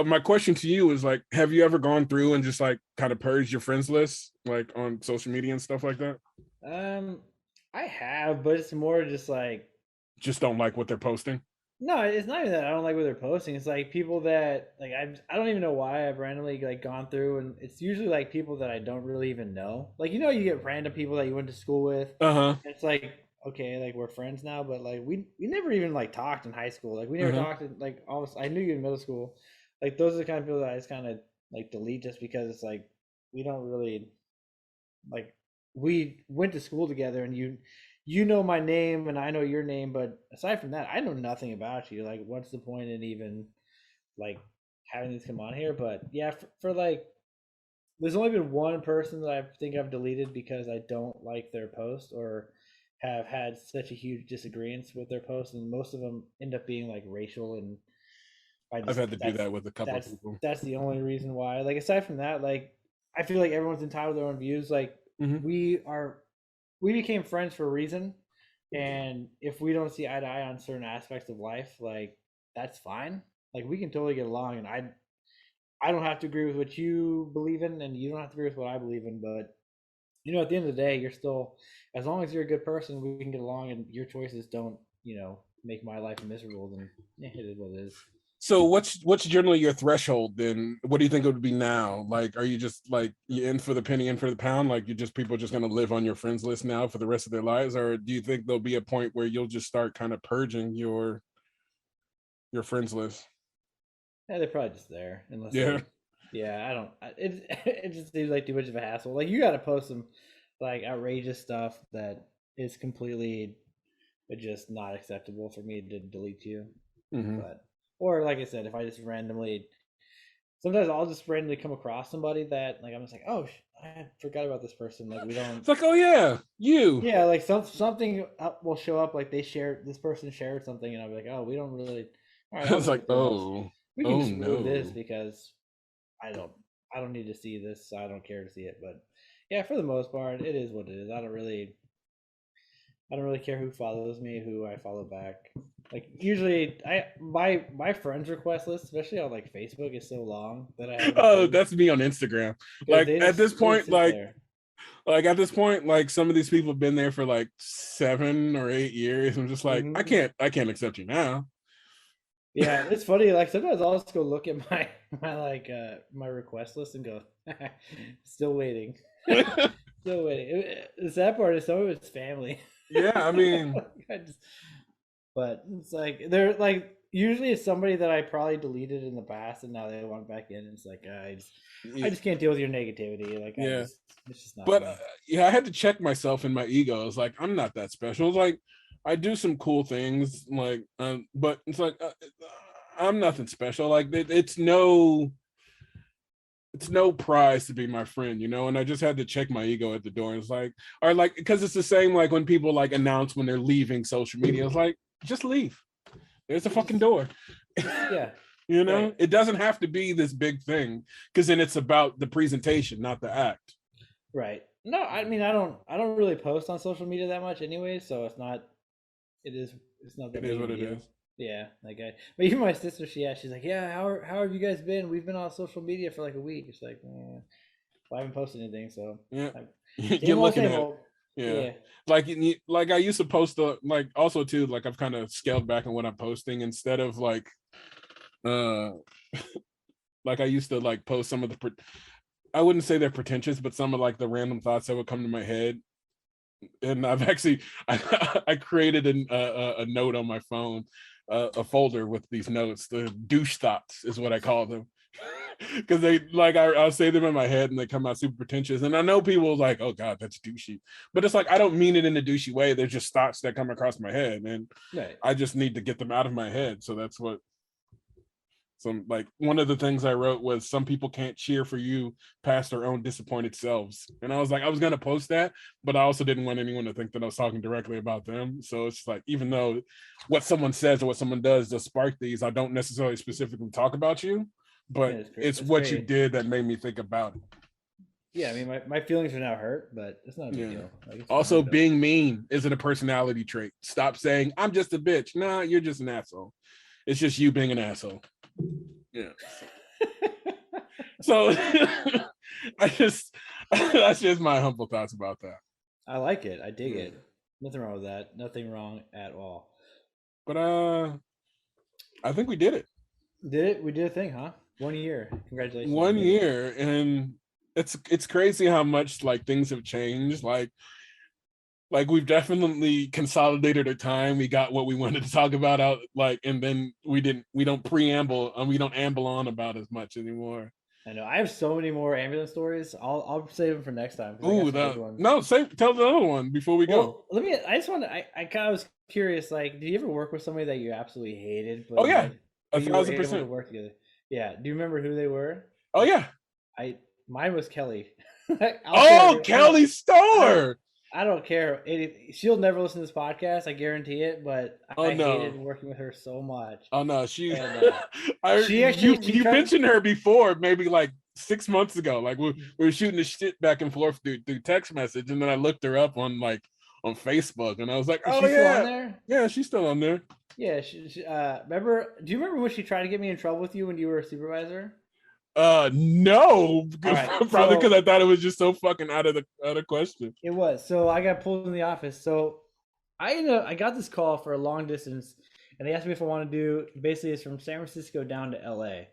my question to you is like, have you ever gone through and just like kind of purged your friends list like on social media and stuff like that? Um, I have, but it's more just like Just don't like what they're posting. no, it's not even that I don't like what they're posting. It's like people that like I don't even know why I've randomly like gone through, and it's usually like people that I don't really even know. Like you get random people that you went to school with. Uh-huh. And it's like okay, like we're friends now, but like we never even like talked in high school. Like we never Uh-huh. talked in like almost. I knew you in middle school. Like those are the kind of people that I just kind of like delete just because it's like we don't really like we went to school together and you know my name and I know your name, but aside from that, I know nothing about you. Like, what's the point in even like having these come on here? But yeah, for like, there's only been one person that I think I've deleted because I don't like their post or have had such a huge disagreements with their posts, and most of them end up being like racial, and I I've just had to do that with a couple of that's people. that's the only reason why. Like aside from that, like I feel like everyone's entitled to their own views. Like Mm-hmm. we are we became friends for a reason, and if we don't see eye to eye on certain aspects of life, like that's fine. Like we can totally get along, and I don't have to agree with what you believe in, and you don't have to agree with what I believe in. But at the end of the day, you're still, as long as you're a good person, we can get along, and your choices don't, make my life miserable. Then it is what it is. So what's generally your threshold then? What do you think it would be now? Like, are you just like you in for the penny, in for the pound? Like you just people are just gonna live on your friends list now for the rest of their lives? Or do you think there'll be a point where you'll just start kind of purging your friends list? Yeah, they're probably just there, unless Yeah. they. Yeah, I don't. It it just seems like too much of a hassle. Like you got to post some like outrageous stuff that is completely just not acceptable for me to delete you. Mm-hmm. But or like I said, if I just randomly, sometimes I'll just randomly come across somebody that like I'm just like, oh, I forgot about this person. Like we don't. It's like, oh yeah, you. Yeah, like something will show up. Like this person shared something, and I'll be like, oh, we don't really. All right, I'll It's like, delete them. oh, We can oh just remove this no. because I don't I don't need to see this. So I don't care to see it. But yeah, for the most part, it is what it is. I don't really care who follows me, who I follow back. Like usually, my friends request list, especially on like Facebook, is so long that I haven't Oh, closed that's me on Instagram. because Like at this they just point, sit there. like at this point, like some of these people have been there for like 7 or 8 years. I'm just like, I Hmm. can't accept you now. Yeah, it's funny. Like sometimes I'll just go look at my request list and go, still waiting, still waiting. The sad part is some of it's family. Yeah, I mean, I just, but it's like they're like usually it's somebody that I probably deleted in the past and now they want back in. And it's like I just can't deal with your negativity. Like yeah. it's just not But me. yeah, I had to check myself in my ego. It's like I'm not that special. It's like I do some cool things, like, but it's like I'm nothing special. Like it's no prize to be my friend, you know. And I just had to check my ego at the door. It's like, or like, because it's the same like when people like announce when they're leaving social media. It's like, just leave. There's a fucking Just door. yeah, You right. know, it doesn't have to be this big thing because then it's about the presentation, not the act. Right. No, I mean I don't really post on social media that much anyway, so it is it's not that It is big of what a it deal. is. Yeah, like but even my sister, she's like, yeah, how have you guys been? We've been on social media for like a week. It's like, well, I haven't posted anything, so Yeah. I, You're same old, looking same at it. old. Yeah. Yeah, Like I used to post like also too, like I've kind of scaled back on what I'm posting instead of uh like I used to like post some of I wouldn't say they're pretentious, but some of like the random thoughts that would come to my head. And I've actually I created a note on my phone, a folder with these notes. The douche thoughts is what I call them, because they like I'll say them in my head and they come out super pretentious. And I know people like, oh god, that's douchey, but it's like I don't mean it in a douchey way. They're just thoughts that come across my head, and right. I just need to get them out of my head. So that's what some like one of the things I wrote was some people can't cheer for you past their own disappointed selves. And I was like, I was gonna post that, but I also didn't want anyone to think that I was talking directly about them. So it's like even though what someone says or what someone does spark these, I don't necessarily specifically talk about you, Yeah, but it's it's what you great. did that made me think about it. Yeah, I mean my feelings are now hurt, but it's not a big Yeah. deal. Like it's fine. Also, being mean isn't a personality trait. Stop saying I'm just a bitch. Nah, you're just an asshole. It's just you being an asshole. Yeah. So I just that's just my humble thoughts about that. I like it. I dig Yeah. it. Nothing wrong with that. Nothing wrong at all. But I think we did it. Did it? We did a thing, huh? 1 year. Congratulations, we One did it. year, and it's crazy how much like things have changed. Like we've definitely consolidated our time. We got what we wanted to talk about out, like, and then we don't preamble and we don't amble on about as much anymore. I know. I have so many more ambulance stories. I'll save them for next time because I got Ooh, some good that ones. no, say tell the other one before we go. Well, let me. I just want to. I kind of was curious. Like, did you ever work with somebody that you absolutely hated, Oh yeah, a but you were thousand able to percent. work together? Yeah. Do you remember who they were? Oh yeah. I mine was Kelly. I'll Oh, share. Kelly I don't. Stoller. I don't care. She'll never listen to this podcast. I guarantee it. But Oh I hated no. working with her so much. Oh no, she And I she actually you she you tried. mentioned her before, maybe like 6 months ago. Like we were shooting the shit back and forth through text message, and then I looked her up on like on Facebook, and I was like, Is oh she still on yeah, there? yeah, she's still on there. Yeah. Remember? Do you remember when she tried to get me in trouble with you when you were a supervisor? No, All right. probably because So I thought it was just so fucking out of question. it was. So I got pulled in the office. So I got this call for a long distance, and they asked me if I want to do. Basically, it's from San Francisco down to L.A.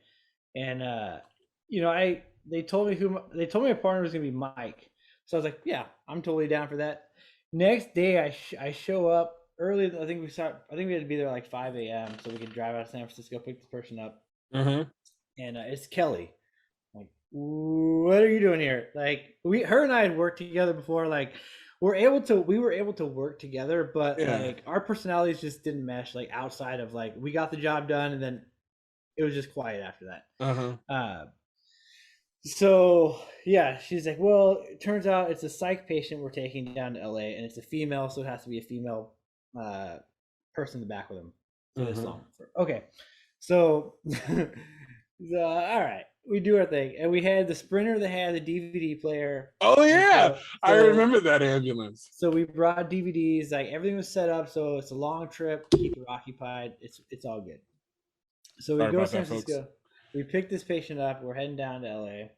And I they told me they told me my partner was gonna be Mike. So I was like, yeah, I'm totally down for that. Next day, I show up early. I think we had to be there like 5 a.m. so we could drive out of San Francisco, pick this person up, Uh-huh. and it's Kelly. Like, what are you doing here? Like, her and I had worked together before. Like, we were able to work together, but Yeah. like our personalities just didn't mesh. Like outside of like we got the job done, and then it was just quiet after that. Uh-huh. So yeah, she's like, well, it turns out it's a psych patient we're taking down to LA, and it's a female, so it has to be a female person in the back with them for this Uh-huh. long. Okay, so, all right, we do our thing, and we had the Sprinter that had the DVD player. Oh yeah, So, I remember that ambulance. so we brought DVDs, like everything was set up, so it's a long trip, keep her occupied. It's all good. So we Sorry go to about San that, folks. Francisco. We pick this patient up. We're heading down to LA.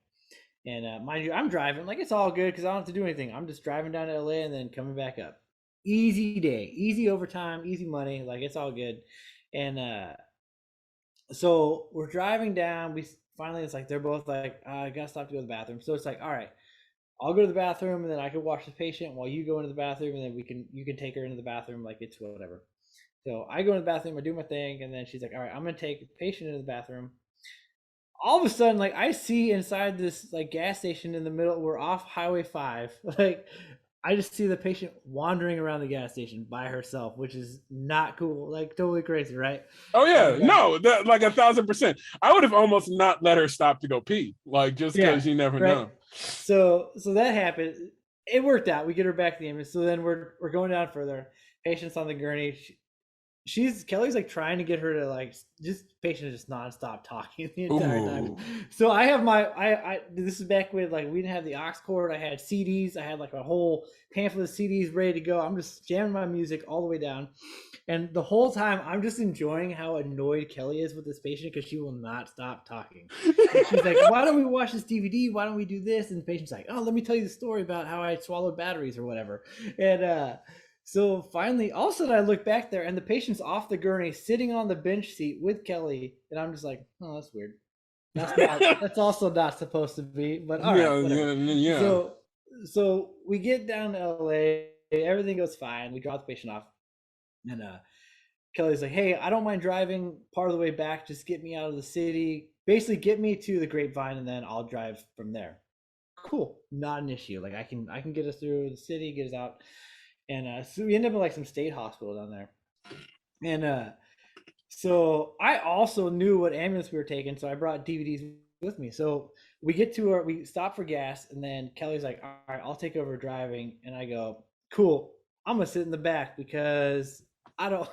And mind you, I'm driving. Like, it's all good because I don't have to do anything. I'm just driving down to LA and then coming back up. Easy day, easy overtime, easy money. Like, it's all good. And so we're driving down. We finally, it's like they're both like, I gotta stop to go to the bathroom. So it's like, all right, I'll go to the bathroom and then I can watch the patient while you go into the bathroom, and then you can take her into the bathroom. Like, it's whatever. So I go in the bathroom, I do my thing, and then she's like, all right, I'm gonna take the patient into the bathroom. All of a sudden, like, I see inside this like gas station in the middle, we're off Highway 5. Like, I just see the patient wandering around the gas station by herself, which is not cool. Like, totally crazy, right? Oh yeah, And no, that like 1,000%. I would have almost not let her stop to go pee, like just yeah, because you never right. know. So that happened. It worked out. We get her back to the ambulance. So then we're going down further. Patient's on the gurney. Kelly's like trying to get her to like just patient just nonstop talking the entire time. So I have I this is back when like we didn't have the aux cord. I had CDs. I had like a whole pamphlet of CDs ready to go. I'm just jamming my music all the way down, and the whole time I'm just enjoying how annoyed Kelly is with this patient because she will not stop talking. And she's like, "Why don't we watch this DVD? Why don't we do this?" And the patient's like, "Oh, let me tell you the story about how I swallowed batteries or whatever." And so finally, all of a sudden, I look back there, and the patient's off the gurney, sitting on the bench seat with Kelly, and I'm just like, "Oh, that's weird. That's also not supposed to be." But all right, Yeah, whatever. yeah. So we get down to LA. Everything goes fine. We drop the patient off, and Kelly's like, "Hey, I don't mind driving part of the way back. Just get me out of the city. Basically, get me to the Grapevine, and then I'll drive from there." Cool, not an issue. Like, I can get us through the city, get us out. And so we end up in like some state hospital down there. And so I also knew what ambulance we were taking, so I brought DVDs with me. So we stop for gas, and then Kelly's like, "All right, I'll take over driving," and I go, "Cool, I'm gonna sit in the back because I don't."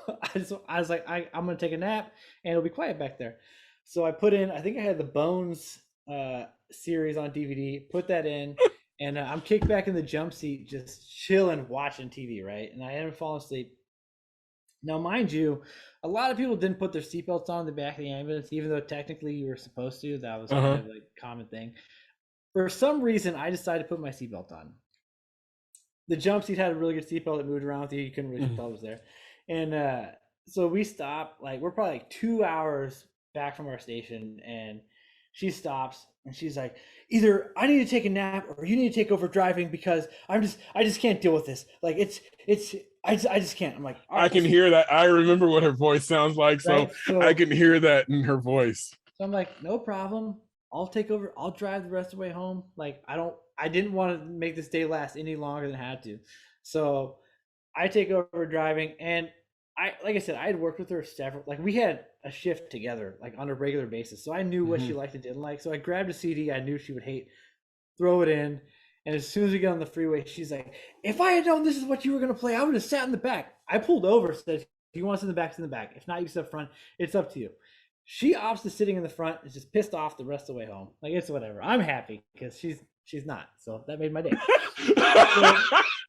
I was like, I'm gonna take a nap, and it'll be quiet back there. So I put in, I think I had the Bones series on DVD, put that in, and I'm kicked back in the jump seat, just chilling, watching TV, right? And I hadn't fallen asleep. Now, mind you, a lot of people didn't put their seatbelts on in the back of the ambulance, even though technically you were supposed to. That was kind Uh-huh. of like a common thing. For some reason, I decided to put my seatbelt on. The jump seat had a really good seatbelt that moved around with you. You couldn't really tell it was there. And so we stopped, like, we're probably like 2 hours back from our station, and she stops and she's like, either I need to take a nap or you need to take over driving because I just can't deal with this. Like, I just can't. I'm like, all I right, can hear that. I remember what her voice sounds like, so right. So I can hear that in her voice. I'm like, no problem. I'll take over. I'll drive the rest of the way home. Like, I didn't want to make this day last any longer than it had to. So I take over driving, and like I said, I had worked with her several, like, we had a shift together, like, on a regular basis. So I knew what she liked and didn't like. So I grabbed a CD I knew she would hate, throw it in. And as soon as we get on the freeway, she's like, if I had known this is what you were going to play, I would have sat in the back. I pulled over, said, if you want to sit in the back, sit in the back. If not, you sit up front. It's up to you. She opts to sitting in the front, is just pissed off the rest of the way home. Like, it's whatever. I'm happy because she's not. So that made my day.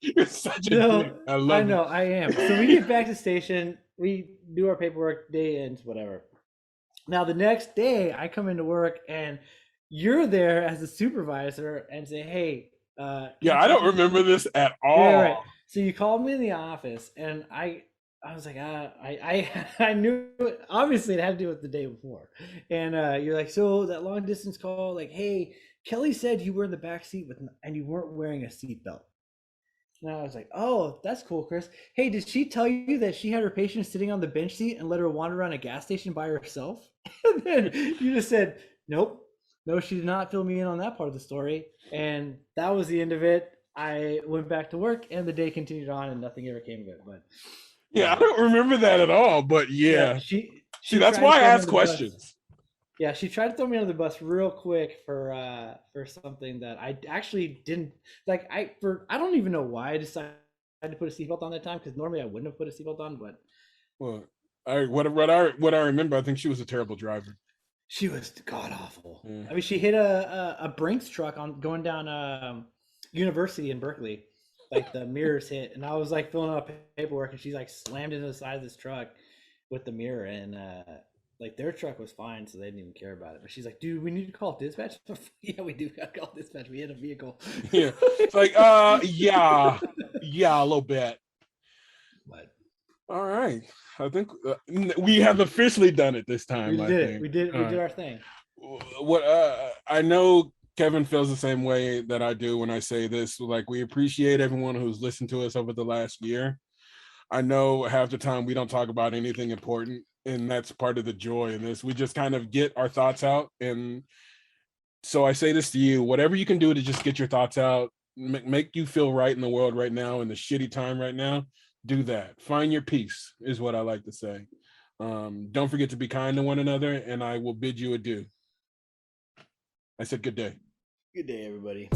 You're such a dick. I I love know it. I am. So we get back to the station. We do our paperwork. Day ends. Whatever. Now the next day, I come into work and you're there as a supervisor and say, "Hey, can Yeah, you I talk don't to me?" remember this at Yeah, all. right. So you called me in the office, and I was like, I knew it. Obviously it had to do with the day before, and you're like, so that long distance call, like, hey, Kelly said you were in the back seat with, and you weren't wearing a seatbelt. And I was like, oh, that's cool, Chris. Hey, did she tell you that she had her patient sitting on the bench seat and let her wander around a gas station by herself? And then you just said, nope, no, she did not fill me in on that part of the story. And that was the end of it. I went back to work, and the day continued on, and nothing ever came of it. But Yeah, I don't remember that at all. But yeah, yeah, see, she that's tried to why I throw me ask under the bus. questions. Yeah, she tried to throw me under the bus real quick for something that I actually didn't like. I don't even know why I decided to put a seatbelt on that time, because normally I wouldn't have put a seatbelt on, but Well, what I remember, I think she was a terrible driver. she was god awful. Yeah. I mean, she hit a Brinks truck on going down University in Berkeley. Like the mirrors hit, and I was like filling out paperwork, and she's like slammed into the side of this truck with the mirror, and like their truck was fine, so they didn't even care about it. But she's like, "Dude, we need to call dispatch." Yeah, we do gotta call dispatch. We hit a vehicle. Yeah, it's like, yeah, a little bit. But All right, I think we have officially done it this we time. I did it. think. We did our thing. What I know Kevin feels the same way that I do when I say this. Like, we appreciate everyone who's listened to us over the last year. I know half the time we don't talk about anything important, and that's part of the joy in this. We just kind of get our thoughts out. And so I say this to you: whatever you can do to just get your thoughts out, make you feel right in the world right now, in the shitty time right now, do that. Find your peace is what I like to say. Don't forget to be kind to one another, and I will bid you adieu. I said good day. Good day, everybody.